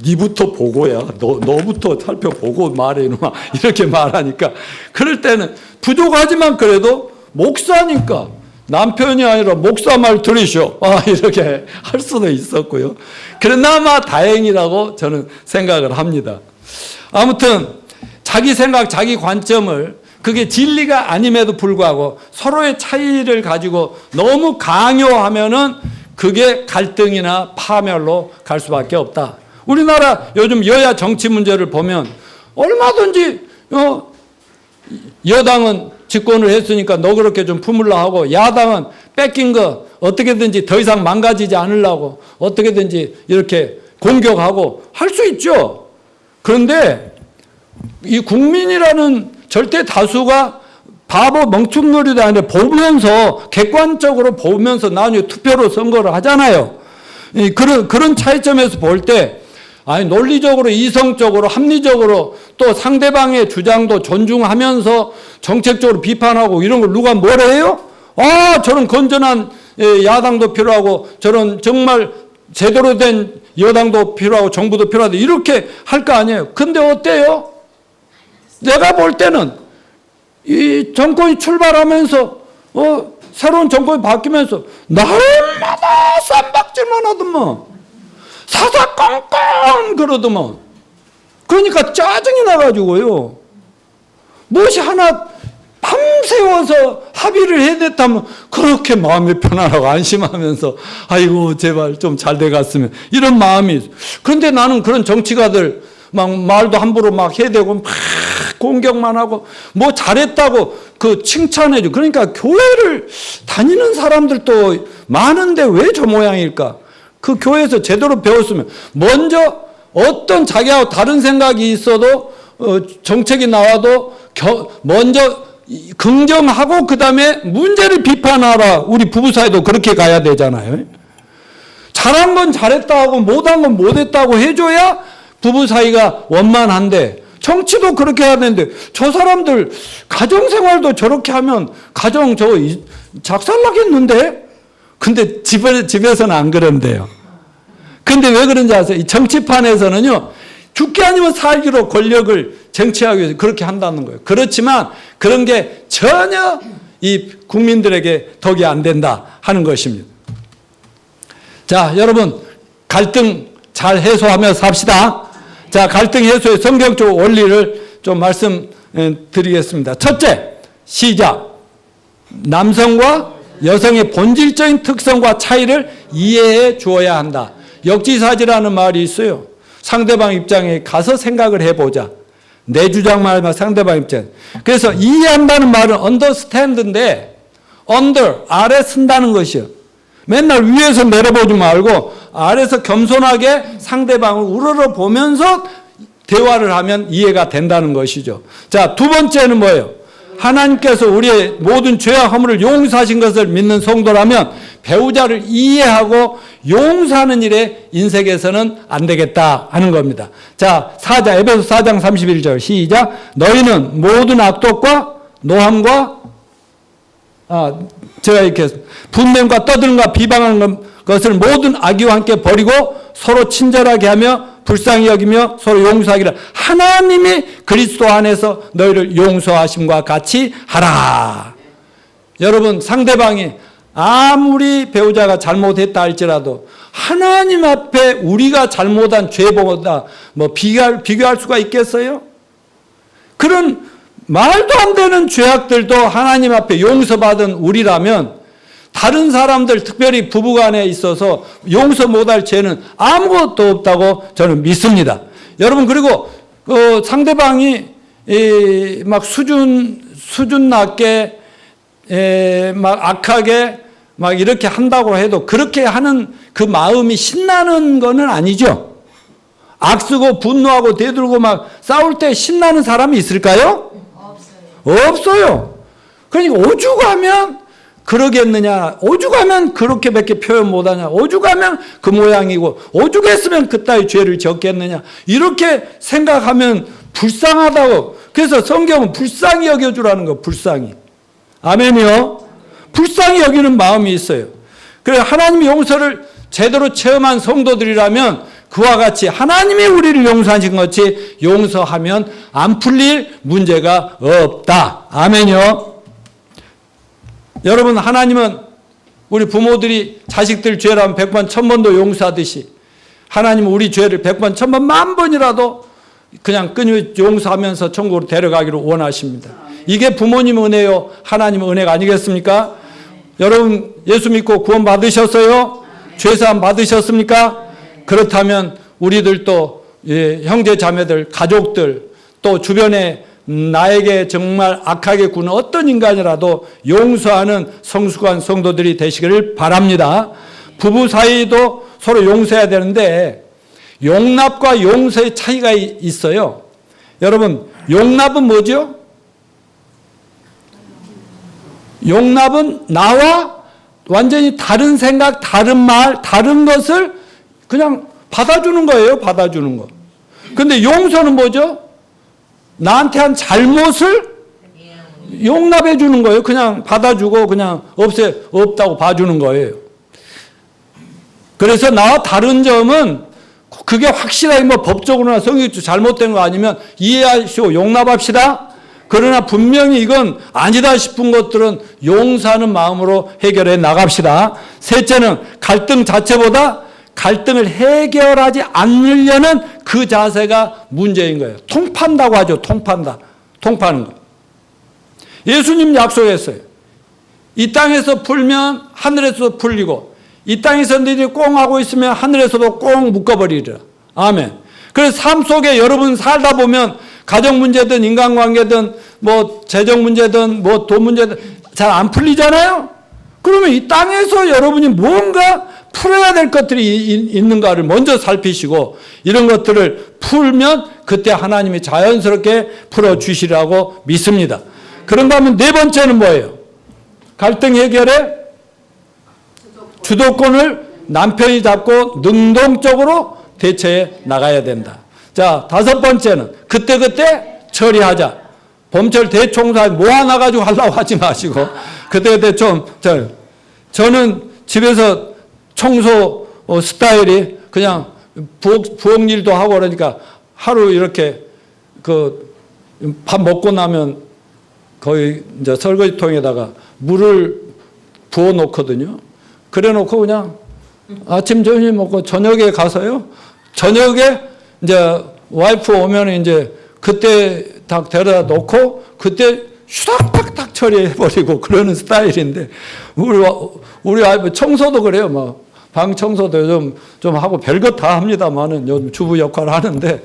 니부터 보고야. 너부터 살펴보고 말해 이놈아. 이렇게 말하니까 그럴 때는 부족하지만 그래도 목사니까 남편이 아니라 목사 말 들으시오. 이렇게 할 수도 있었고요. 그나마 다행이라고 저는 생각을 합니다. 아무튼 자기 생각, 자기 관점을 그게 진리가 아님에도 불구하고 서로의 차이를 가지고 너무 강요하면은 그게 갈등이나 파멸로 갈 수밖에 없다. 우리나라 요즘 여야 정치 문제를 보면 얼마든지 여당은 집권을 했으니까 너 그렇게 좀 품으려 하고 야당은 뺏긴 거 어떻게든지 더 이상 망가지지 않으려고 어떻게든지 이렇게 공격하고 할 수 있죠. 그런데 이 국민이라는 절대 다수가 바보 멍충놀이도 아니라 보면서 객관적으로 보면서 나중에 투표로 선거를 하잖아요. 그런 차이점에서 볼 때 논리적으로 이성적으로 합리적으로 또 상대방의 주장도 존중하면서 정책적으로 비판하고 이런 걸 누가 뭐라 해요? 저런 건전한 야당도 필요하고 저런 정말 제대로 된 여당도 필요하고 정부도 필요하다 이렇게 할 거 아니에요. 근데 어때요? 내가 볼 때는 이 정권이 출발하면서 새로운 정권이 바뀌면서 날마다 쌈박질만 하더만 사사건건 그러더만 그러니까 짜증이 나가지고요. 무엇이 하나 밤새워서 합의를 해냈다면 그렇게 마음이 편안하고 안심하면서 아이고 제발 좀 잘 돼갔으면 이런 마음이 있어요. 그런데 나는 그런 정치가들 막 말도 함부로 막 해대고 막 공격만 하고 뭐 잘했다고 그 칭찬해줘. 그러니까 교회를 다니는 사람들도 많은데 왜 저 모양일까? 그 교회에서 제대로 배웠으면 먼저 어떤 자기하고 다른 생각이 있어도 정책이 나와도 먼저 긍정하고 그 다음에 문제를 비판하라. 우리 부부 사이도 그렇게 가야 되잖아요. 잘한 건 잘했다 하고 못한 건 못했다고 해줘야 부부 사이가 원만한데 정치도 그렇게 해야 되는데 저 사람들 가정생활도 저렇게 하면 가정 작살나겠는데? 근데 집에서는 안 그런데요. 근데 왜 그런지 아세요? 이 정치판에서는요, 죽기 아니면 살기로 권력을 쟁취하기 위해서 그렇게 한다는 거예요. 그렇지만 그런 게 전혀 이 국민들에게 덕이 안 된다 하는 것입니다. 자, 여러분, 갈등 잘 해소하며 삽시다. 자, 갈등 해소의 성경적 원리를 좀 말씀드리겠습니다. 첫째, 시작. 남성과 여성의 본질적인 특성과 차이를 이해해 주어야 한다. 역지사지라는 말이 있어요. 상대방 입장에 가서 생각을 해보자. 내 주장만 하면 상대방 입장. 그래서 이해한다는 말은 understand인데 under, 아래 쓴다는 것이요. 맨날 위에서 내려보지 말고 아래에서 겸손하게 상대방을 우러러보면서 대화를 하면 이해가 된다는 것이죠. 자, 두 번째는 뭐예요? 하나님께서 우리의 모든 죄와 허물을 용서하신 것을 믿는 성도라면 배우자를 이해하고 용서하는 일에 인색해서는 안 되겠다 하는 겁니다. 자, 에베소 4장 31절 시작. 너희는 모든 악독과 노함과 제가 이렇게 분냄과 떠드는과 비방하는 것을 모든 악의와 함께 버리고 서로 친절하게 하며 불쌍히 여기며 서로 용서하기를 하나님이 그리스도 안에서 너희를 용서하심과 같이 하라. 여러분, 상대방이 아무리 배우자가 잘못했다 할지라도 하나님 앞에 우리가 잘못한 죄보다 비교할 수가 있겠어요? 그런 말도 안 되는 죄악들도 하나님 앞에 용서받은 우리라면 다른 사람들, 특별히 부부간에 있어서 용서 못할 죄는 아무것도 없다고 저는 믿습니다. 여러분, 그리고 상대방이 막 수준 낮게 막 악하게 막 이렇게 한다고 해도 그렇게 하는 그 마음이 신나는 거는 아니죠. 악쓰고 분노하고 대들고 막 싸울 때 신나는 사람이 있을까요? 없어요. 그러니까 오죽하면 그러겠느냐, 오죽하면 그렇게밖에 표현 못하냐, 오죽하면 그 모양이고 오죽했으면 그따위 죄를 졌겠느냐, 이렇게 생각하면 불쌍하다고. 그래서 성경은 불쌍히 여겨주라는 거. 불쌍히. 아멘이요. 불쌍히 여기는 마음이 있어요. 그래서 하나님의 용서를 제대로 체험한 성도들이라면 그와 같이 하나님이 우리를 용서하신 것 같이 용서하면 안 풀릴 문제가 없다. 아멘이요. 여러분, 하나님은 우리 부모들이 자식들 죄를 하면 100번 1000번도 용서하듯이 하나님은 우리 죄를 100번 1000번 10,000번이라도 그냥 끊임없이 용서하면서 천국으로 데려가기를 원하십니다. 이게 부모님 은혜요, 하나님 은혜가 아니겠습니까? 여러분, 예수 믿고 구원 받으셨어요? 죄사함 받으셨습니까? 그렇다면 우리들도 형제 자매들, 가족들, 또 주변에 나에게 정말 악하게 구는 어떤 인간이라도 용서하는 성숙한 성도들이 되시기를 바랍니다. 부부 사이도 서로 용서해야 되는데 용납과 용서의 차이가 있어요. 여러분, 용납은 뭐죠? 용납은 나와 완전히 다른 생각, 다른 말, 다른 것을 그냥 받아주는 거예요. 받아주는 거. 근데 용서는 뭐죠? 나한테 한 잘못을 용납해 주는 거예요. 그냥 받아주고 그냥 없다고 봐주는 거예요. 그래서 나와 다른 점은 그게 확실하게 법적으로나 성경적으로 잘못된 거 아니면 이해하시고 용납합시다. 그러나 분명히 이건 아니다 싶은 것들은 용서하는 마음으로 해결해 나갑시다. 셋째는 갈등 자체보다 갈등을 해결하지 않으려는 그 자세가 문제인 거예요. 통판다고 하죠. 통파는 거. 예수님 약속했어요. 이 땅에서 풀면 하늘에서도 풀리고 이 땅에서 너희들이 꽁 하고 있으면 하늘에서도 꽁 묶어버리리라. 아멘. 그래서 삶 속에 여러분 살다 보면 가정 문제든 인간관계든 재정 문제든 돈 문제든 잘 안 풀리잖아요. 그러면 이 땅에서 여러분이 뭔가 풀어야 될 것들이 있는가를 먼저 살피시고 이런 것들을 풀면 그때 하나님이 자연스럽게 풀어주시라고 믿습니다. 그런가 하면 네 번째는 뭐예요? 갈등 해결에 주도권을 남편이 잡고 능동적으로 대처해 나가야 된다. 자, 다섯 번째는 그때그때 처리하자. 봄철 대청소 모아놔가지고 하려고 하지 마시고 그때그때 저는 집에서 청소 스타일이 그냥 부엌 일도 하고 그러니까 하루 이렇게 그 밥 먹고 나면 거의 이제 설거지통에다가 물을 부어 놓거든요. 그래 놓고 그냥 아침 점심 먹고 저녁에 가서요. 저녁에 이제 와이프 오면 이제 그때 딱 데려다 놓고 그때 슈닥닥닥 처리해버리고 그러는 스타일인데 우리 와이프 청소도 그래요. 막 방 청소도 좀 하고 별것 다 합니다만은 요즘 주부 역할을 하는데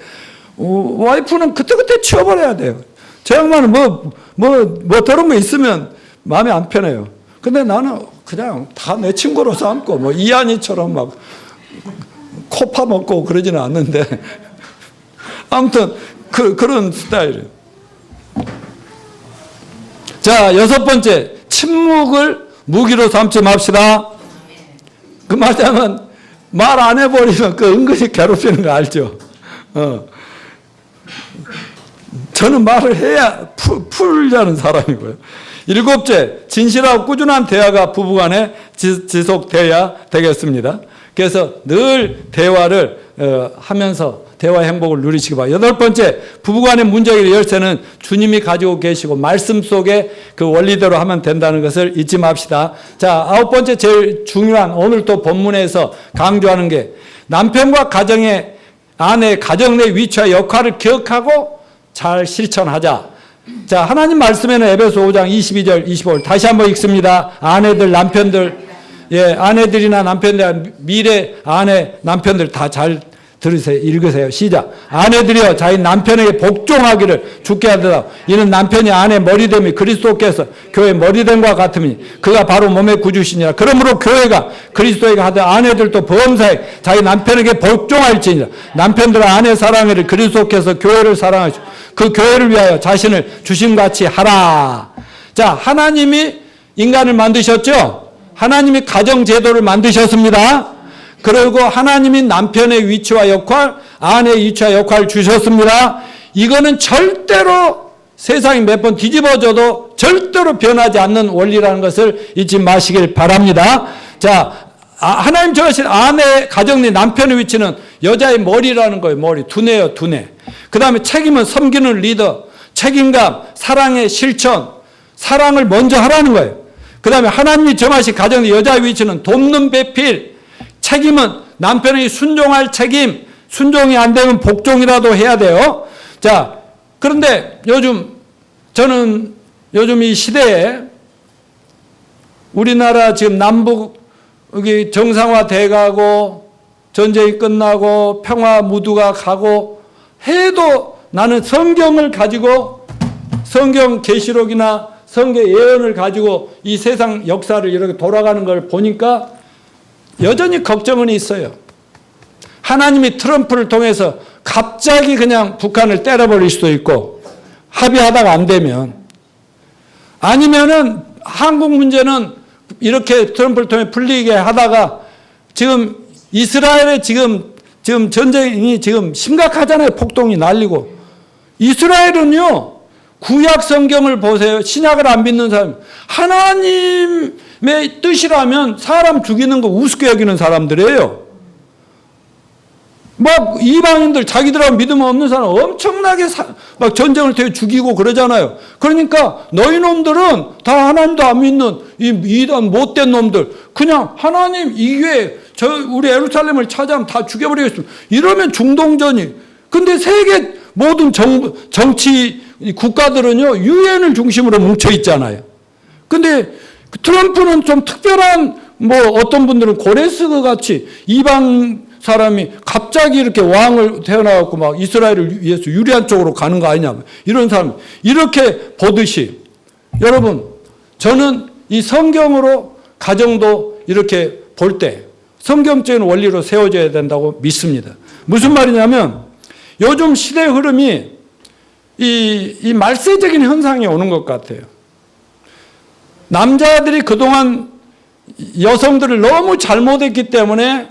와이프는 그때그때 치워버려야 돼요. 저 양반은 뭐 더러운 거 있으면 마음이 안 편해요. 근데 나는 그냥 다 내 친구로 삼고 뭐 이한이처럼 막 코 파먹고 그러지는 않는데 아무튼 그런 스타일이에요. 자, 6번째, 침묵을 무기로 삼지 맙시다. 그 말하자면 말 안 해버리면 그 은근히 괴롭히는 거 알죠? 저는 말을 해야 풀려는 사람이고요. 7째, 진실하고 꾸준한 대화가 부부간에 지속돼야 되겠습니다. 그래서 늘 대화를 하면서 대화 행복을 누리시기 바랍니다. 8번째, 부부간의 문제의 열쇠는 주님이 가지고 계시고 말씀 속에 그 원리대로 하면 된다는 것을 잊지 맙시다. 자, 9번째 제일 중요한 오늘 또 본문에서 강조하는 게 남편과 가정의 아내 가정 내 위치와 역할을 기억하고 잘 실천하자. 자, 하나님 말씀에는 에베소 5장 22절 25절 다시 한번 읽습니다. 아내들 남편들 아내들이나 남편들 미래 아내 남편들 다 잘 들으세요. 읽으세요. 시작. 아내들이여 자기 남편에게 복종하기를 주께 하더라. 이는 남편이 아내 머리됨이 그리스도께서 교회 머리됨과 같으니 그가 바로 몸의 구주시니라. 그러므로 교회가 그리스도에게 하되 아내들도 범사에 자기 남편에게 복종할지니라. 남편들아 아내 사랑하기를 그리스도께서 교회를 사랑하시고 그 교회를 위하여 자신을 주심같이 하라. 자, 하나님이 인간을 만드셨죠. 하나님이 가정제도를 만드셨습니다. 그리고 하나님이 남편의 위치와 역할, 아내의 위치와 역할을 주셨습니다. 이거는 절대로 세상이 몇 번 뒤집어져도 절대로 변하지 않는 원리라는 것을 잊지 마시길 바랍니다. 자, 하나님 정하신 아내, 가정 내 남편의 위치는 여자의 머리라는 거예요. 머리, 두뇌요, 두뇌. 그 다음에 책임은 섬기는 리더, 책임감, 사랑의 실천, 사랑을 먼저 하라는 거예요. 그 다음에 하나님이 정하신 가정 내 여자의 위치는 돕는 배필, 책임은 남편이 순종할 책임, 순종이 안 되면 복종이라도 해야 돼요. 자, 그런데 저는 요즘 이 시대에 우리나라 지금 남북이 정상화 돼가고 전쟁이 끝나고 평화 무드가 가고 해도 나는 성경을 가지고 성경 계시록이나 성경 예언을 가지고 이 세상 역사를 이렇게 돌아가는 걸 보니까 여전히 걱정은 있어요. 하나님이 트럼프를 통해서 갑자기 그냥 북한을 때려버릴 수도 있고 합의하다가 안 되면 아니면은 한국 문제는 이렇게 트럼프를 통해 풀리게 하다가 지금 이스라엘의 지금 전쟁이 지금 심각하잖아요. 폭동이 날리고. 이스라엘은요. 구약 성경을 보세요. 신약을 안 믿는 사람. 하나님의 뜻이라면 사람 죽이는 거 우습게 여기는 사람들이에요. 막 이방인들 자기들하고 믿음 없는 사람 엄청나게 막 전쟁을 되게 죽이고 그러잖아요. 그러니까 너희 놈들은 다 하나님도 안 믿는 이 이단 못된 놈들 그냥 하나님 이 교회 우리 예루살렘을 차지하면 다 죽여버리겠습니다. 이러면 중동전이. 근데 세계 모든 정치 국가들은요 유엔을 중심으로 뭉쳐 있잖아요. 근데 트럼프는 좀 특별한 어떤 분들은 고레스 같이 이방 사람이 갑자기 이렇게 왕을 태어나갖고 막 이스라엘을 위해서 유리한 쪽으로 가는 거 아니냐 이런 사람 이렇게 보듯이 여러분 저는 이 성경으로 가정도 이렇게 볼 때 성경적인 원리로 세워져야 된다고 믿습니다. 무슨 말이냐면 요즘 시대 흐름이 이 말세적인 현상이 오는 것 같아요. 남자들이 그동안 여성들을 너무 잘못했기 때문에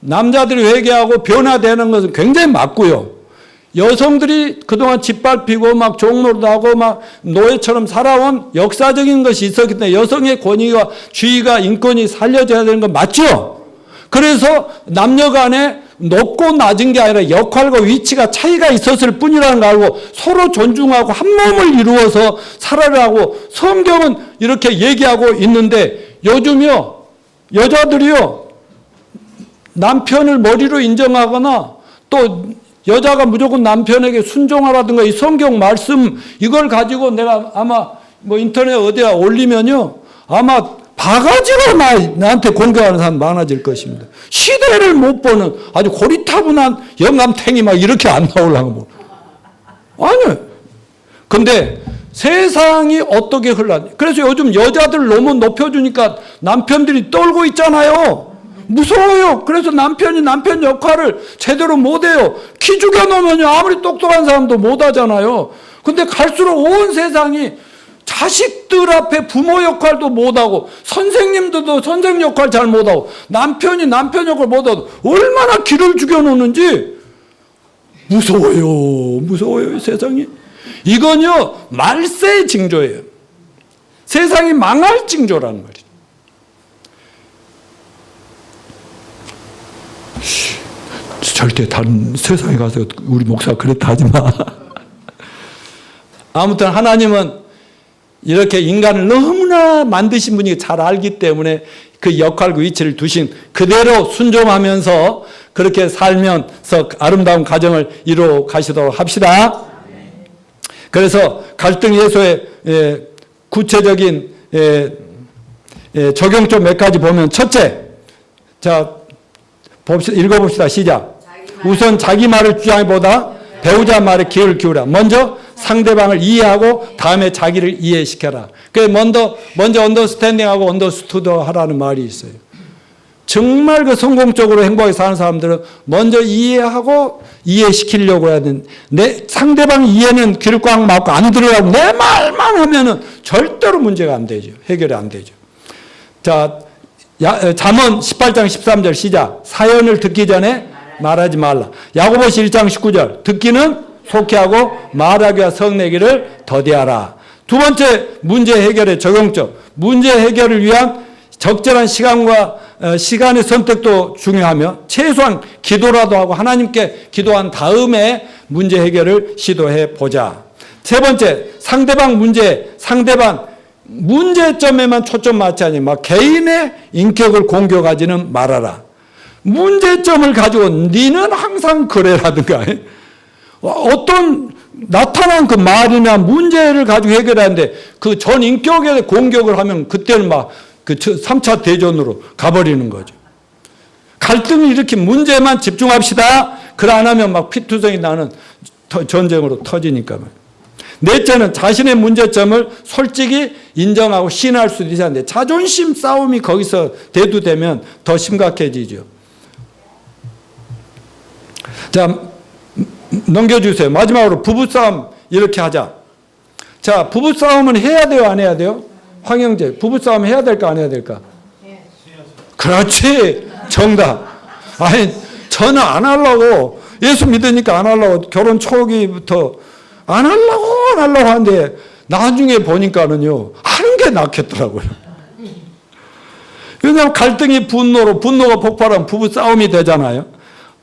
남자들이 회개하고 변화되는 것은 굉장히 맞고요. 여성들이 그동안 짓밟히고 막 종노릇하고 막 노예처럼 살아온 역사적인 것이 있었기 때문에 여성의 권위와 주의가 인권이 살려져야 되는 건 맞죠? 그래서 남녀 간에 높고 낮은 게 아니라 역할과 위치가 차이가 있었을 뿐이라는 걸 알고 서로 존중하고 한 몸을 이루어서 살아라고 성경은 이렇게 얘기하고 있는데 요즘요, 여자들이요, 남편을 머리로 인정하거나 또 여자가 무조건 남편에게 순종하라든가 이 성경 말씀 이걸 가지고 내가 아마 뭐 인터넷 어디에 올리면요, 아마 바가지로 나한테 공격하는 사람 많아질 것입니다. 시대를 못 보는 아주 고리타분한 영감탱이 막 이렇게 안 나오려고. 아니요. 근데 세상이 어떻게 흘러니? 그래서 요즘 여자들 너무 높여주니까 남편들이 떨고 있잖아요. 무서워요. 그래서 남편이 남편 역할을 제대로 못해요. 키 죽여놓으면 아무리 똑똑한 사람도 못하잖아요. 근데 갈수록 온 세상이 자식들 앞에 부모 역할도 못하고 선생님들도 선생님 역할 잘 못하고 남편이 남편 역할 못하고 얼마나 기를 죽여놓는지 무서워요. 무서워요. 이 세상이. 이건요 말세의 징조예요. 세상이 망할 징조라는 말이죠. 절대 다른 세상에 가서 우리 목사 그랬다 하지 마. 아무튼 하나님은 이렇게 인간을 너무나 만드신 분이 잘 알기 때문에 그 역할과 위치를 두신 그대로 순종하면서 그렇게 살면서 아름다운 가정을 이루어 가시도록 합시다. 그래서 갈등 해소의 구체적인 적용점 몇 가지 보면 첫째, 자 읽어봅시다. 시작. 우선 자기 말을 주장보다 배우자 말에 귀를 기울여. 먼저 상대방을 이해하고 다음에 자기를 이해시켜라. 그래서 먼저 언더스탠딩하고 언더스투드 하라는 말이 있어요. 정말 그 성공적으로 행복하게 사는 사람들은 먼저 이해하고 이해시키려고 해야 되는. 내 상대방 이해는 귀를 꽉 막고 안 들으라고 내 말만 하면은 절대로 문제가 안 되죠. 해결이 안 되죠. 자, 잠언 18장 13절 시작. 사연을 듣기 전에 말하지 말라. 야고보서 1장 19절 듣기는 속히 하고 말하기와 성내기를 더디하라. 두 번째 문제 해결의 적용점. 문제 해결을 위한 적절한 시간의 선택도 중요하며 최소한 기도라도 하고 하나님께 기도한 다음에 문제 해결을 시도해 보자. 세 번째, 상대방 문제점에만 초점 맞지 않니 막 개인의 인격을 공격하지는 말아라. 문제점을 가지고 니는 항상 그래라든가 어떤 나타난 그 말이나 문제를 가지고 해결하는데 그 전 인격에 공격을 하면 그때는 막 그 3차 대전으로 가버리는 거죠. 갈등이 이렇게 문제만 집중합시다. 그래 안 하면 막 피투성이 나는 전쟁으로 터지니까. 넷째는 자신의 문제점을 솔직히 인정하고 시인할 수도 있었는데 자존심 싸움이 거기서 대두되면 더 심각해지죠. 자, 넘겨주세요. 마지막으로 부부싸움 이렇게 하자. 자, 부부싸움은 해야 돼요, 안 해야 돼요? 황영재, 부부싸움 해야 될까, 안 해야 될까? 그렇지, 정답. 아니, 저는 안 하려고, 예수 믿으니까 안 하려고, 결혼 초기부터 안 하려고 하는데, 나중에 보니까는요, 하는 게 낫겠더라고요. 왜냐하면 갈등이 분노가 폭발하면 부부싸움이 되잖아요.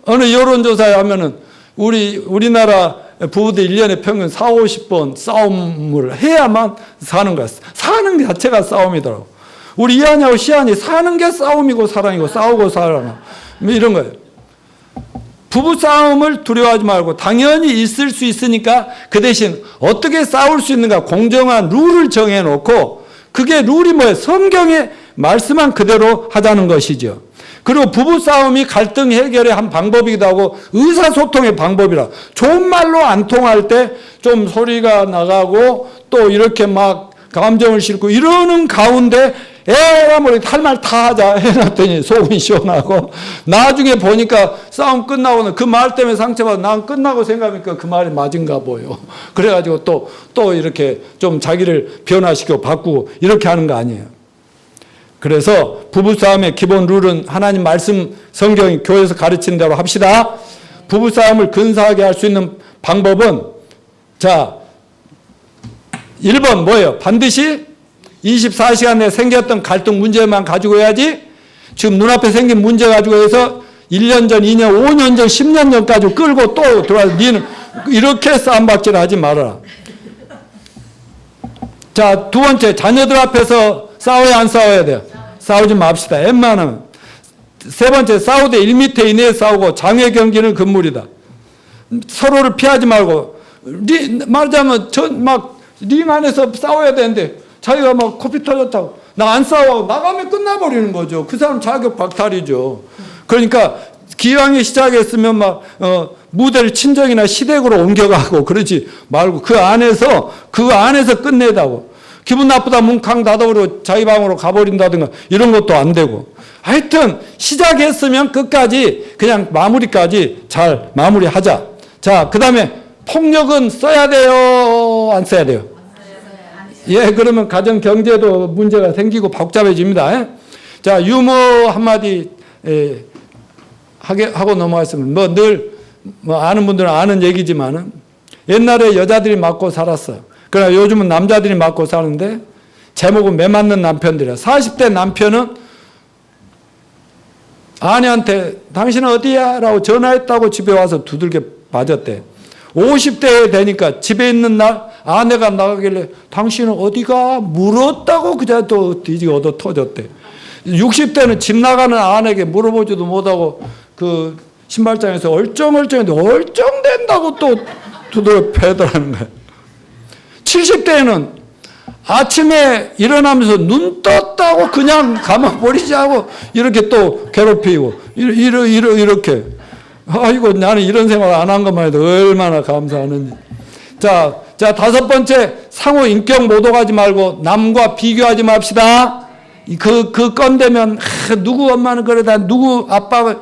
어느 여론조사에 하면은, 우리나라 부부들 1년에 평균 40-50번 싸움을 해야만 사는 거야. 사는 게 자체가 싸움이더라고. 우리 이한이하고 시한이 사는 게 싸움이고 사랑이고 싸우고 살아나. 이런 거예요. 부부싸움을 두려워하지 말고 당연히 있을 수 있으니까 그 대신 어떻게 싸울 수 있는가 공정한 룰을 정해놓고 그게 룰이 뭐예요? 성경에 말씀한 그대로 하자는 것이죠. 그리고 부부싸움이 갈등 해결의 한 방법이기도 하고 의사소통의 방법이라. 좋은 말로 안 통할 때 좀 소리가 나가고 또 이렇게 막 감정을 싣고 이러는 가운데 에라 뭐 할 말 다 하자 해놨더니 속은 시원하고 나중에 보니까 싸움 끝나고는 그 말 때문에 상처받아 난 끝나고 생각하니까 그 말이 맞은가 보여. 그래가지고 또 이렇게 좀 자기를 변화시키고 바꾸고 이렇게 하는 거 아니에요. 그래서 부부싸움의 기본 룰은 하나님 말씀 성경이 교회에서 가르치는 대로 합시다. 부부싸움을 근사하게 할 수 있는 방법은, 자, 1번 뭐예요? 반드시 24시간 내에 생겼던 갈등 문제만 가지고 해야지, 지금 눈앞에 생긴 문제 가지고 해서 1년 전, 2년, 5년 전, 10년 전까지 끌고 또 들어와서 니는 이렇게 싸움박질 하지 말아라. 자, 두 번째, 자녀들 앞에서 싸워야 안 싸워야 돼요? 싸우지 맙시다. 웬만하면. 세 번째, 싸우되 1m 이내에 싸우고 장외 경기는 금물이다. 서로를 피하지 말고, 말하자면 링 안에서 싸워야 되는데 자기가 막 코피 터졌다고 나 안 싸워 나가면 끝나버리는 거죠. 그 사람 자격 박탈이죠. 그러니까 기왕에 시작했으면 무대를 친정이나 시댁으로 옮겨가고 그러지 말고 그 안에서 끝내다고. 기분 나쁘다 뭉캉 닫아버리고 자기 방으로 가버린다든가 이런 것도 안 되고. 하여튼 시작했으면 끝까지 그냥 마무리까지 잘 마무리하자. 자, 그 다음에 폭력은 써야 돼요? 안 써야 돼요? 예, 그러면 가정 경제도 문제가 생기고 복잡해집니다. 자, 유머 한마디 하고 넘어갔으면 늘 아는 분들은 아는 얘기지만은 옛날에 여자들이 맞고 살았어요. 그러나 요즘은 남자들이 맞고 사는데 제목은 매 맞는 남편들이야. 40대 남편은 아내한테 당신은 어디야? 라고 전화했다고 집에 와서 두들겨 맞았대. 50대 되니까 집에 있는 날 아내가 나가길래 당신은 어디가? 물었다고 그냥 또 뒤지게 얻어 터졌대. 60대는 집 나가는 아내에게 물어보지도 못하고 그 신발장에서 얼쩡얼쩡했는데 얼쩡된다고 또 두드려 패더라는 거야. 70대에는 아침에 일어나면서 눈 떴다고 그냥 가만 버리지 하고 이렇게 또 괴롭히고 이렇게. 아이고 나는 이런 생활 안 한 것만 해도 얼마나 감사하는지. 자, 다섯 번째, 상호 인격 모독하지 말고 남과 비교하지 맙시다. 그 건되면 누구 엄마는 그러다 누구 아빠가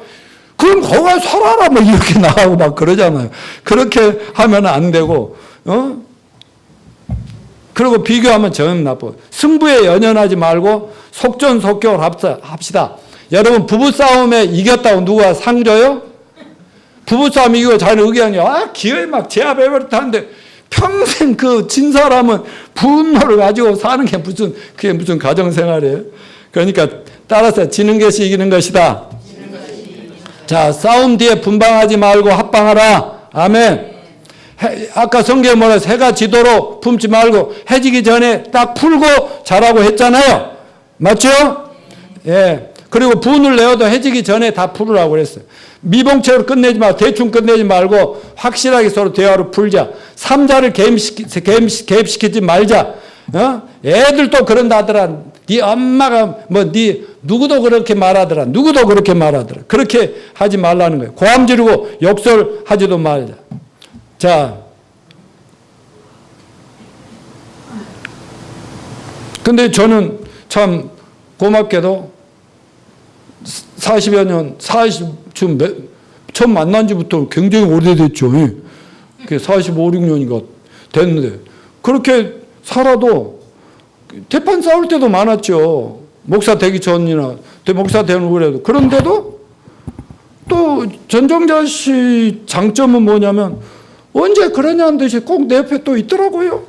그럼 거기 살아라 뭐 이렇게 나가고 막 그러잖아요. 그렇게 하면 안 되고 그리고 비교하면 전 나빠. 승부에 연연하지 말고 속전속결 합시다. 여러분 부부싸움에 이겼다고 누가 상 줘요? 부부싸움 이기고 자기는 의견이 기어이 막 제압해버렸다는데 평생 그 진 사람은 분노를 가지고 사는 게 그게 무슨 가정생활이에요? 그러니까 따라서 지는 것이 이기는 것이다. 자, 싸움 뒤에 분방하지 말고 합방하라. 아멘. 아까 성경에 뭐라 해가 지도록 품지 말고 해지기 전에 딱 풀고 자라고 했잖아요. 맞죠? 예. 그리고 분을 내어도 해지기 전에 다 풀으라고 그랬어요. 미봉책으로 끝내지 말고 대충 끝내지 말고 확실하게 서로 대화로 풀자. 삼자를 개입시키지 말자. 애들도 그런다 하더라. 네 엄마가 네 누구도 그렇게 말하더라. 그렇게 하지 말라는 거예요. 고함 지르고 욕설하지도 말자. 자, 근데 저는 참 고맙게도 40여 년, 처음 만난 지부터 굉장히 오래됐죠. 45, 6년인가 됐는데 그렇게 살아도 대판 싸울 때도 많았죠. 목사 되기 전이나 목사 되는 후에도. 그런데도 또 전정자 씨 장점은 뭐냐면 언제 그러냐는 듯이 꼭 내 옆에 또 있더라고요.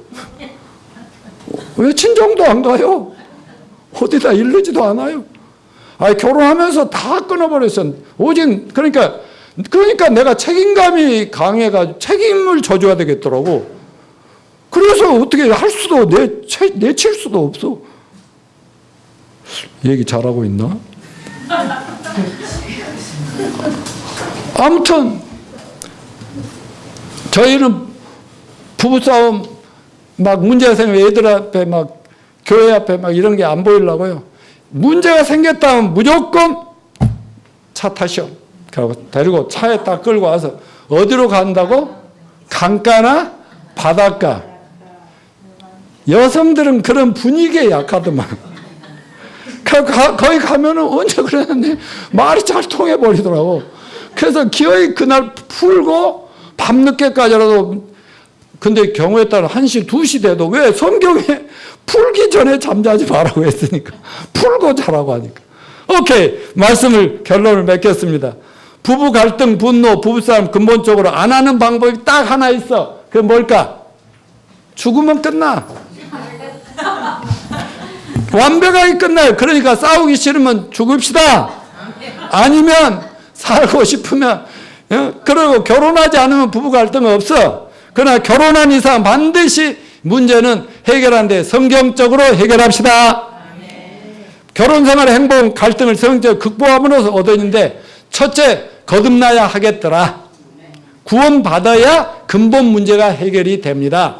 왜 친정도 안 가요? 어디다 이르지도 않아요. 결혼하면서 다 끊어버렸어. 오직 그러니까 내가 책임감이 강해가지고 책임을 져줘야 되겠더라고. 그래서 어떻게 할 수도 내칠 수도 없어. 얘기 잘하고 있나? 아무튼 저희는 부부싸움 막 문제가 생기면 애들 앞에 막 교회 앞에 막 이런 게 안 보이려고요. 문제가 생겼다면 무조건 차 타시오. 데리고 차에 딱 끌고 와서 어디로 간다고? 강가나 바닷가. 여성들은 그런 분위기에 약하더만. 거기 가면은 언제 그랬는데 말이 잘 통해버리더라고. 그래서 기어이 그날 풀고 밤늦게까지라도 근데 경우에 따라 1시, 2시 돼도 왜 성경에 풀기 전에 잠자지 말라고 했으니까 풀고 자라고 하니까. 오케이. 결론을 맺겠습니다. 부부 갈등, 분노, 부부싸움 근본적으로 안 하는 방법이 딱 하나 있어. 그게 뭘까? 죽으면 끝나. 완벽하게 끝나요. 그러니까 싸우기 싫으면 죽읍시다. 아니면 살고 싶으면, 그리고 결혼하지 않으면 부부 갈등은 없어. 그러나 결혼한 이상 반드시 문제는 해결하는데 성경적으로 해결합시다. 결혼 생활의 행복, 갈등을 성경적으로 극복함으로써 얻어있는데, 첫째, 거듭나야 하겠더라. 구원받아야 근본 문제가 해결이 됩니다.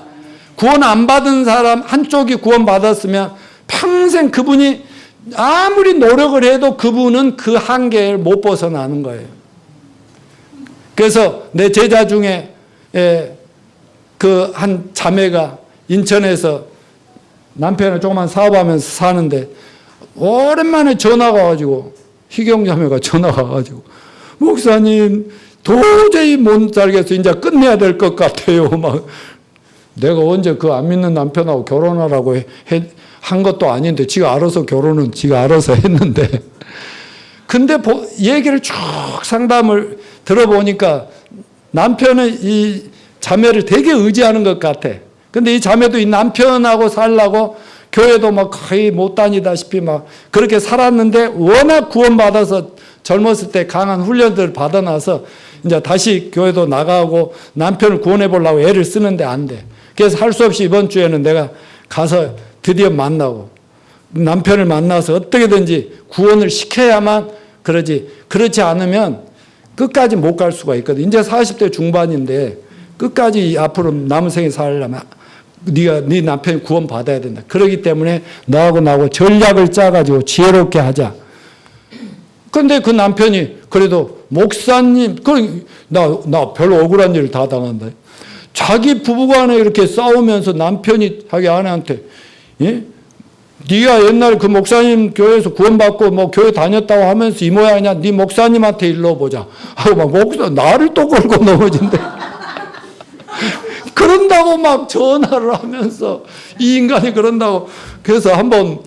구원 안 받은 사람 한쪽이 구원받았으면 평생 그분이 아무리 노력을 해도 그분은 그 한계를 못 벗어나는 거예요. 그래서 내 제자 중에 그 한 자매가 인천에서 남편을 조그만 사업하면서 사는데 오랜만에 전화가 와가지고 희경 자매가 전화가 와가지고 목사님 도저히 못 살겠어. 이제 끝내야 될 것 같아요. 막 내가 언제 그 안 믿는 남편하고 결혼하라고 한 것도 아닌데 지가 알아서 결혼은 지가 알아서 했는데 근데 얘기를 쭉 상담을 들어보니까 남편은 이 자매를 되게 의지하는 것 같아. 근데 이 자매도 이 남편하고 살라고 교회도 막 거의 못 다니다시피 막 그렇게 살았는데 워낙 구원받아서 젊었을 때 강한 훈련들을 받아놔서 이제 다시 교회도 나가고 남편을 구원해 보려고 애를 쓰는데 안 돼. 그래서 할 수 없이 이번 주에는 내가 가서 드디어 만나고 남편을 만나서 어떻게든지 구원을 시켜야만 그러지. 그렇지 않으면 끝까지 못 갈 수가 있거든. 이제 40대 중반인데 끝까지 앞으로 남은 생에 살려면 네 남편이 구원 받아야 된다. 그렇기 때문에 나하고 전략을 짜가지고 지혜롭게 하자. 근데 그 남편이 그래도 목사님, 나 별로 억울한 일을 다 당한다. 자기 부부간에 이렇게 싸우면서 남편이 자기 아내한테, 예? 네가 옛날 그 목사님 교회에서 구원받고 뭐 교회 다녔다고 하면서 이 모양이냐? 네 목사님한테 일러보자. 하고 막 목사 나를 또 걸고 넘어진대. 그런다고 막 전화를 하면서 이 인간이 그런다고. 그래서 한번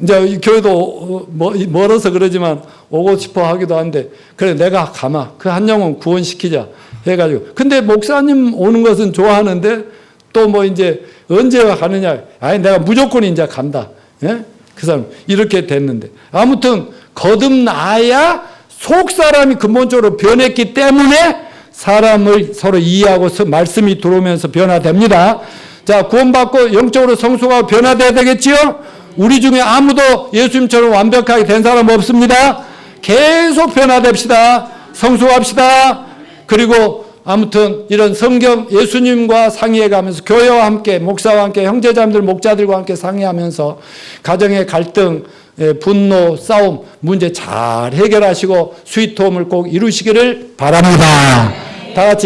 이제 교회도 멀어서 그러지만 오고 싶어 하기도 한데 그래 내가 가마 그 한 영혼 구원시키자 해가지고. 근데 목사님 오는 것은 좋아하는데 또 뭐 이제 언제 가느냐. 아니 내가 무조건 이제 간다. 예? 그 사람 이렇게 됐는데 아무튼 거듭나야 속 사람이 근본적으로 변했기 때문에 사람을 서로 이해하고 말씀이 들어오면서 변화됩니다. 자, 구원받고 영적으로 성숙하고 변화돼야 되겠지요? 우리 중에 아무도 예수님처럼 완벽하게 된 사람 없습니다. 계속 변화됩시다. 성숙합시다. 그리고 아무튼 이런 성경 예수님과 상의해가면서 교회와 함께 목사와 함께 형제자매들 목자들과 함께 상의하면서 가정의 갈등, 분노, 싸움 문제 잘 해결하시고 스위트홈을 꼭 이루시기를 바랍니다. 다 같이